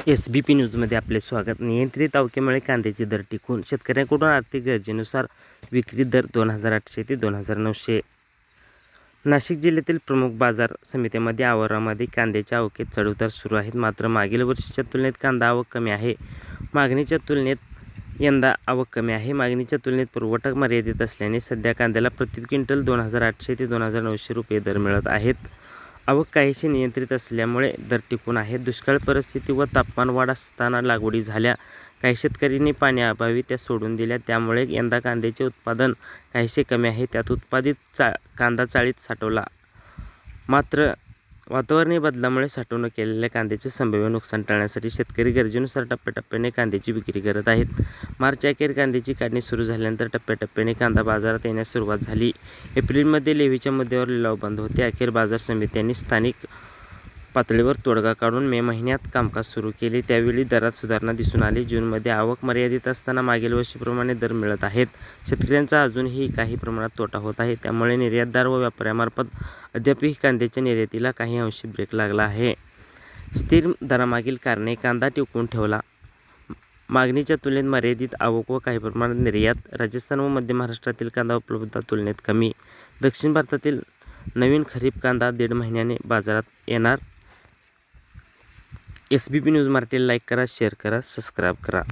SBP न्यूजमध्ये आपले स्वागत. नियंत्रित अवकेमुळे कांद्याचे दर टिकून, शेतकऱ्यांकडून आर्थिक गरजेनुसार विक्री दर 2800 ते 2900. नाशिक जिल्ह्यातील प्रमुख बाजार समित्यांमध्ये आवारामध्ये कांद्याच्या आवकेत चढउतार सुरू आहेत. मात्र मागील वर्षीच्या तुलनेत कांदा आवक कमी आहे. मागणीच्या तुलनेत यंदा आवक कमी आहे. मागणीच्या तुलनेत पुरवठा मर्यादित असल्याने सध्या कांद्याला प्रति क्विंटल 2800 ते 2900 रुपये दर मिळत आहेत. आवक काहीशी नियंत्रित असल्यामुळे दर टिकून आहेत. दुष्काळ परिस्थिती व तापमान वाढ असताना लागवडी झाल्या. काही शेतकऱ्यांनी पाण्याअभावी त्या सोडून दिल्या. त्यामुळे यंदा कांद्याचे उत्पादन काहीसे कमी आहे. त्यात उत्पादित कांदा चाळीत साठवला. मात्र वातावरणीय बदलामुळे साठवणूक केलेल्या कांद्याचे संभाव्य नुकसान टाळण्यासाठी शेतकरी गरजेनुसार टप्प्याटप्प्याने कांद्याची विक्री करत आहेत. मार्च अखेर कांद्याची काढणी सुरू झाल्यानंतर टप्प्याटप्प्याने कांदा बाजारात येण्यास सुरुवात झाली. एप्रिलमध्ये लेव्हीच्या मुद्द्यावर लिलाव बंद होते. अखेर बाजार समित्यांनी स्थानिक पातळीवर तोडगा काढून मे महिन्यात कामकाज सुरू केले. त्यावेळी दरात सुधारणा दिसून आली. जूनमध्ये आवक मर्यादित असताना मागील वर्षीप्रमाणे दर मिळत आहेत. शेतकऱ्यांचा अजूनही काही प्रमाणात तोटा होत आहे. त्यामुळे निर्यातदार व व्यापाऱ्यांमार्फत अद्यापही कांद्याच्या निर्यातीला काही अंशी ब्रेक लागला आहे. स्थिर दरामागील कारणे: कांदा टिकवून ठेवला, मागणीच्या तुलनेत मर्यादित आवक व काही प्रमाणात निर्यात. राजस्थान व मध्य महाराष्ट्रातील कांदा उपलब्धता तुलनेत कमी. दक्षिण भारतातील नवीन खरीप कांदा 1.5 महिन्याने बाजारात येणार. SBP न्यूज मराठीला लाईक करा, शेअर करा, सबस्क्राईब करा.